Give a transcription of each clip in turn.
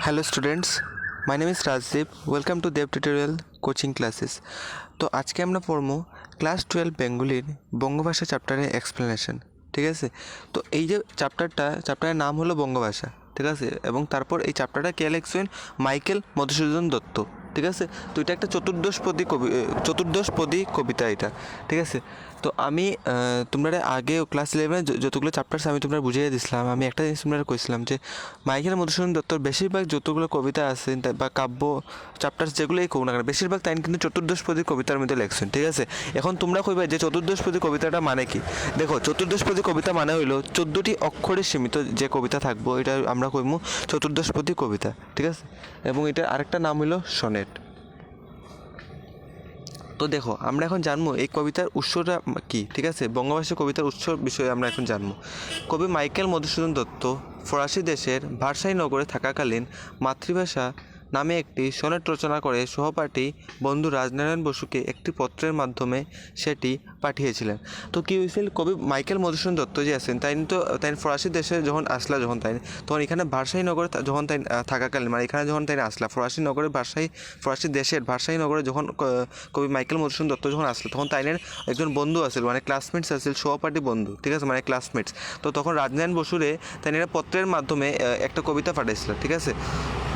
Hello students, my name is Rajdeep. Welcome to Dev Tutorial Coaching Classes. তো আজকে আমরা পড়বো ক্লাস 12 বেঙ্গলির বঙ্গভাষা চ্যাপ্টারের এক্সপ্লেনেশন। ঠিক আছে, তো এই যে চ্যাপ্টারের নাম হলো বঙ্গভাষা। ঠিক আছে, এবং তারপর এই চ্যাপ্টারটা কে লিখছেন? মাইকেল মধুসূদন দত্ত। ঠিক আছে, তো এটা একটা চতুর্দশপদী কবিতা এটা। ঠিক আছে, তো আমি তোমরা আগে ক্লাস 11 যতগুলো চ্যাপ্টার্স আমি তোমরা বুঝিয়ে দিছিলাম, আমি একটা জিনিস তোমরা কইছিলাম যে মাইকেল মধুসূদন দত্তর বেশিরভাগ যতগুলো কবিতা আছে বা কাব্য চ্যাপ্টার্স যেগুলোই কোক না কেন বেশিরভাগ তাই কিন্তু চতুর্দশপদী কবিতার মধ্যে লেখছেন। ঠিক আছে, এখন তোমরা কইবা যে চতুর্দশপদী কবিতাটা মানে কি? দেখো, চতুর্দশপদী কবিতা মানে হইলো 14টি অক্ষরে সীমিত যে কবিতা থাকবো, এটা আমরা কইমু চতুর্দশপদী কবিতা। ঠিক আছে, এবং এটার আরেকটা নাম হইলো সনেট। তো দেখো, আমরা এখন জানবো এই কবিতার উৎসটা কি। ঠিক আছে, বঙ্গভাষা কবিতার উৎস বিষয়ে আমরা এখন জানবো। কবি মাইকেল মধুসূদন দত্ত ফরাসি দেশের ভার্সাই নগরে থাকাকালীন মাতৃভাষা নামে একটি সনেট রচনা করে সহপাঠী বন্ধু রাজনারায়ণ বসুকে একটি পত্রের মাধ্যমে সেটি পাঠিয়েছিলেন। তো কী হয়েছিল, কবি মাইকেল মধুসূদন দত্ত যে আছেন তাই ফরাসি দেশে যখন তখন এখানে ভার্সাই নগরে যখন থাকাকালীন মানে এখানে যখন আসলা ফরাসি দেশের ভার্সাই নগরে যখন কবি মাইকেল মধুসূদন দত্ত যখন আসলো, তখন তাইনের একজন বন্ধু আছিল, মানে ক্লাসমেটস আছিল, সহপাঠী বন্ধু। ঠিক আছে, মানে ক্লাসমেটস। তো তখন রাজনারায়ণ বসুরে তাইনের পত্রের মাধ্যমে একটা কবিতা পাঠাইছিল। ঠিক আছে,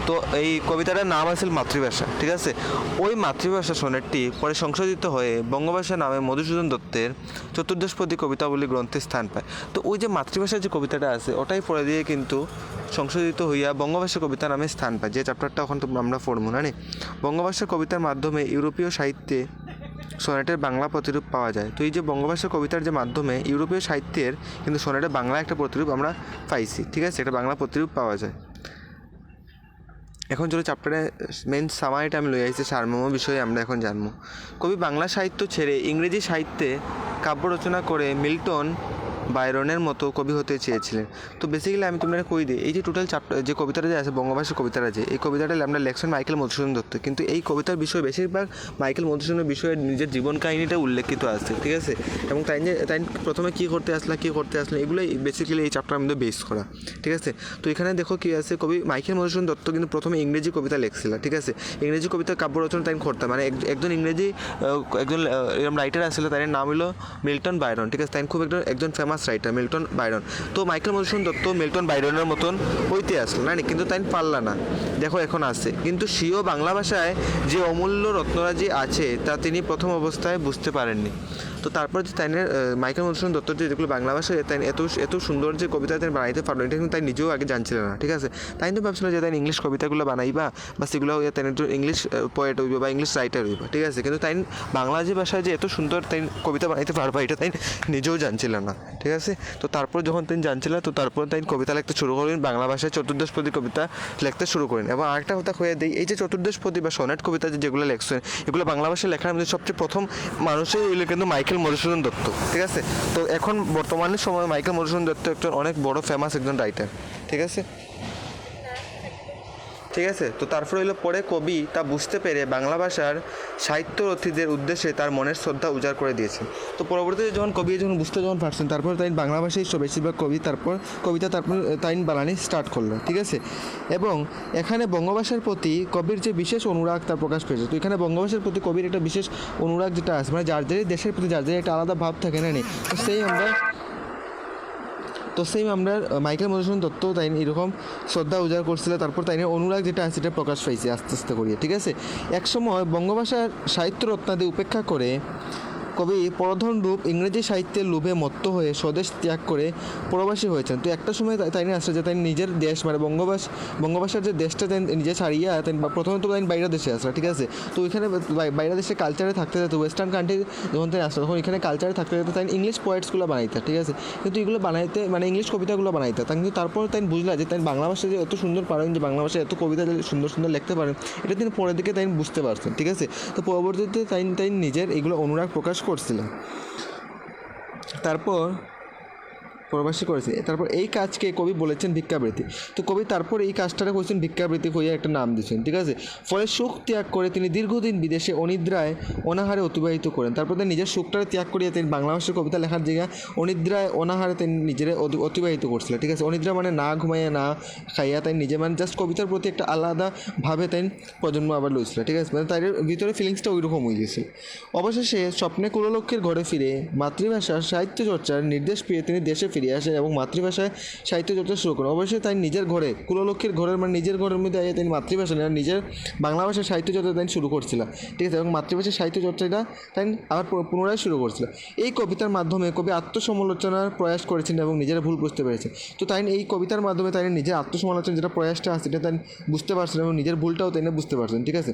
তো এই কবিতাটার নাম আছে মাতৃভাষা। ঠিক আছে, ওই মাতৃভাষা সনেটটি পরে সংশোধিত হয়ে বঙ্গভাষা নামে মধুসূদন দত্তের চতুর্দশপদী কবিতাবলী গ্রন্থে স্থান পায়। তো ওই যে মাতৃভাষার যে কবিতাটা আছে ওটাই পরে দিয়ে কিন্তু সংশোধিত হইয়া বঙ্গভাষা কবিতা নামে স্থান পায়, যে চ্যাপ্টারটা এখন তো আমরা পড়বো না। বঙ্গভাষা কবিতার মাধ্যমে ইউরোপীয় সাহিত্যে সনেটের বাংলা প্রতিরূপ পাওয়া যায়। তো এই যে বঙ্গভাষা কবিতার যে মাধ্যমে ইউরোপীয় সাহিত্যের কিন্তু সনেটের বাংলা একটা প্রতিরূপ আমরা পাইছি। ঠিক আছে, একটা বাংলা প্রতিরূপ পাওয়া যায়। এখন চলো চ্যাপ্টারে মেন সামারিটা আমি লই আইছি, সারমর্ম বিষয়ে আমরা এখন জানবো। কবি বাংলা সাহিত্য ছেড়ে ইংরেজি সাহিত্যে কাব্য রচনা করে মিল্টন বায়রনের মতো কবি হতে চেয়েছিলেন। তো বেসিক্যালি আমি তোমরা কই দিই, এই যে টোটাল চ্যাপ্টার যে কবিতাটা যে আছে বঙ্গভাষা কবিতাটা যে এই কবিতাটা আমরা লেখছেন মাইকেল মধুসূদন দত্ত, কিন্তু এই কবিতার বিষয়ে বেশিরভাগ মাইকেল মধুসূদনের বিষয়ে নিজের জীবন কাহিনীটা উল্লেখিত আছে। ঠিক আছে, এবং তাই প্রথমে কী করতে আসলো এগুলোই বেসিক্যালি এই চ্যাপ্টারের মধ্যে বেস করা। ঠিক আছে, তো এখানে দেখো কী আছে, কবি মাইকেল মধুসূদন দত্ত কিন্তু প্রথমে ইংরেজি কবিতা লেখছিল। ঠিক আছে, ইংরেজি কবিতা কাব্য রচনা তাই করতাম, মানে একজন ইংরেজি একজন এরকম রাইটার আসলে তার নাম হলো মিল্টন বায়রন। ঠিক আছে, তাই খুব একজন ফেমাস রাইটার মিল্টন বায়রন। তো মাইকেল মধুসূদন দত্ত মিল্টন বায়রনের মতন হইতে আসলো না, কিন্তু তাই পারলা না। দেখো এখন আছে, কিন্তু স্বীয় বাংলা ভাষায় যে অমূল্য রত্নরাজি আছে তা তিনি প্রথম অবস্থায় বুঝতে পারেননি। তো তারপর যে তাই মাইকেল মধুসূদন দত্ত যেগুলো বাংলা ভাষায় তাই এত সুন্দর যে কবিতা তাই বানাইতে পারলো, এটা কিন্তু তাই নিজেও আগে জানছিল না। ঠিক আছে, তাই তো ভাবছিল যে তাই ইংলিশ কবিতাগুলো বানাইবা বা সেগুলো তাই ইংলিশ পোয়েট হইবা বা ইংলিশ রাইটার হইবা। ঠিক আছে, কিন্তু তাই বাংলা যে ভাষায় যে এত সুন্দর তাই কবিতা বানাইতে পারবা এটা তাই নিজেও জানছিল না। ঠিক আছে, তো তারপর যখন তিনি জানছিল, তো তারপর তাই কবিতা লিখতে শুরু করেন, বাংলা ভাষায় চতুর্দশপদী কবিতা লিখতে শুরু করেন। এবং আরেকটা কথা হয়ে দেয়, এই যে চতুর্দশপদী বা সনেট কবিতা যেগুলো লেখছেন এগুলো বাংলা ভাষায় লেখার মধ্যে সবচেয়ে প্রথম মানুষই হইল কিন্তু মাইকেল মধুসূদন দত্ত। ঠিক আছে, তো এখন বর্তমানে সময় মাইকেল মধুসূদন দত্ত একজন অনেক বড় ফেমাস একজন রাইটার। ঠিক আছে, তো তারপর হইলো পরে কবি তা বুঝতে পেরে বাংলা ভাষার সাহিত্যরথীদের উদ্দেশ্যে তার মনের শ্রদ্ধা উজাড় করে দিয়েছেন। তো পরবর্তীতে যখন কবি বুঝতে পারছেন, তারপর তাই বাংলা ভাষায় বেশিরভাগ কবিতা তাই বানানি স্টার্ট করলো। ঠিক আছে, এবং এখানে বঙ্গভাষার প্রতি কবির যে বিশেষ অনুরাগ তা প্রকাশ পেয়েছে। তো এখানে বঙ্গভাষার প্রতি কবির একটা বিশেষ অনুরাগ যেটা আছে, মানে যার দেশের প্রতি যার একটা আলাদা ভাব থাকে না, তো সেম আমরা মাইকেল মধুসূদন দত্ত তাই এরকম শ্রদ্ধা উজাড় করছিল, তারপর তাই অনুরাগ যেটা আছে সেটা প্রকাশ পাইছে আস্তে আস্তে করিয়ে। ঠিক আছে, একসময় বঙ্গভাষার সাহিত্য রত্নাদি উপেক্ষা করে কবি পরধন রূপ ইংরেজি সাহিত্যের লোভে মত্ত হয়ে স্বদেশ ত্যাগ করে প্রবাসী হয়েছেন। তো একটা সময় তাই আসছে যে তাই নিজের দেশ মানে বঙ্গভাষার যে দেশটা তাই নিজে ছাড়িয়া তাই প্রথমত তাই বাইরের দেশে আসলো। ঠিক আছে, তো ওইখানে বাইরের দেশে কালচারে থাকতে যেত, ওয়েস্টার্ন কান্ট্রি যখন তাই আসলো তখন এখানে কালচারে থাকতে যেত, তাই ইংলিশ পোয়েটসগুলো বানাইতে। ঠিক আছে, কিন্তু এগুলো বানাইতে মানে ইংলিশ কবিতাগুলো বানাইতে, কিন্তু তারপর তাই বুঝলা যে তাই বাংলা ভাষা যে এত সুন্দর পারেন, যে বাংলা ভাষায় এত কবিতা সুন্দর সুন্দর লিখতে পারেন, এটা তিনি পরের দিকে তাই বুঝতে পারছেন। ঠিক আছে, তো পরবর্তীতে তাই নিজের এগুলো অনুরাগ প্রকাশ করছিলেন। তারপর প্রবাসী করেছে। তারপর এই কাজকে কবি বলেছেন ভিক্ষাবৃত্তি। তো কবি তারপর এই কাজটাকে করেছেন ভিক্ষাবৃত্তি হয়ে একটা নাম দিয়েছেন, ঠিক আছে। ফলে সুখ ত্যাগ করে তিনি দীর্ঘদিন বিদেশে অনিদ্রায় অনাহারে অতিবাহিত করেন। তারপর তিনি নিজের সুখটাকে ত্যাগ করিয়া তিনি বাংলা ভাষার কবিতা লেখার জায়গায় অনিদ্রায় অনাহারে তিনি নিজের অতিবাহিত করছিলেন, ঠিক আছে। অনিদ্রা মানে না ঘুমাইয়া না খাইয়া, তাই নিজে মানে জাস্ট কবিতার প্রতি একটা আলাদাভাবে তাই প্রজন্ম আবার লইছিল, ঠিক আছে। মানে তার ভিতরে ফিলিংসটা ওইরকম হয়ে গেছিল। অবশেষে স্বপ্নে কুললক্ষ্মীর ঘরে ফিরে মাতৃভাষার সাহিত্য চর্চার নির্দেশ পেয়ে তিনি দেশে ফিরে আসেন এবং মাতৃভাষায় সাহিত্য চর্চা শুরু করেন। অবশ্যই তাই নিজের ঘরে কুললক্ষ্মীর ঘরের মানে নিজের ঘরের মধ্যে তিনি মাতৃভাষা নিয়ে নিজের বাংলা ভাষার সাহিত্য চর্চা তাই শুরু করছিলেন, ঠিক আছে। এবং মাতৃভাষার সাহিত্য চর্চাটা তাই আবার পুনরায় শুরু করছিল। এই কবিতার মাধ্যমে কবি আত্মসমালোচনার প্রয়াস করেছেন এবং নিজের ভুল বুঝতে পেরেছেন। তো তাই এই কবিতার মাধ্যমে তাই নিজের আত্মসমালোচনা যেটা প্রয়াসটা আছে এটা তাই বুঝতে পারছেন এবং নিজের ভুলটাও তাই বুঝতে পারছেন, ঠিক আছে।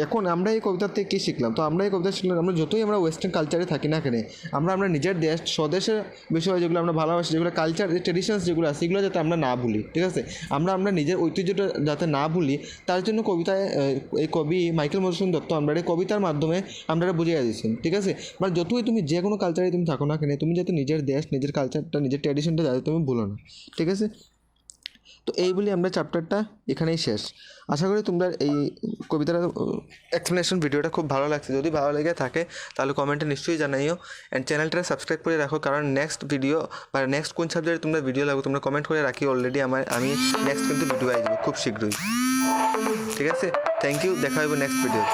এখন আমরা এই কবিতার থেকে কী শিখলাম? তো আমরা এই কবিতা শিখলাম আমরা যতই আমরা ওয়েস্টার্ন কালচারে থাকি না কেন, আমরা নিজের দেশ স্বদেশের বিষয় যেগুলো আমরা ভালোবাসি, যেগুলো কালচার ট্রেডিশনস যেগুলো আছে সেগুলো যাতে আমরা না ভুলি, ঠিক আছে। আমরা নিজের ঐতিহ্যটা যাতে না ভুলি তার জন্য কবিতায় এই কবি মাইকেল মধুসূদন দত্ত আমরা এই কবিতার মাধ্যমে আমরা বুঝিয়ে দিচ্ছেন, ঠিক আছে। মানে যতই তুমি যে কোনো কালচারে তুমি থাকো না কেন, তুমি যাতে নিজের দেশ নিজের কালচারটা নিজের ট্র্যাডিশনটা যাতে তুমি ভুলো না, ঠিক আছে। তো এই বলি আমরা চ্যাপ্টারটা এখানেই শেষ। আশা করি তোমরা এই কবিতার এক্সপ্লেনেশন ভিডিওটা খুব ভালো লাগছে। যদি ভালো লেগে থাকে তাহলে কমেন্টে নিশ্চয়ই জানাইও, অ্যান্ড চ্যানেলটা সাবস্ক্রাইব করে রাখো, কারণ নেক্সট ভিডিও বা নেক্সট কোন সাবজেক্টে তোমরা ভিডিও লাগবে তোমরা কমেন্ট করে রাখি। অলরেডি আমি নেক্সট কিন্তু ভিডিও আই যাবো খুব শীঘ্রই, ঠিক আছে। থ্যাংক ইউ, দেখা হবে নেক্সট ভিডিও।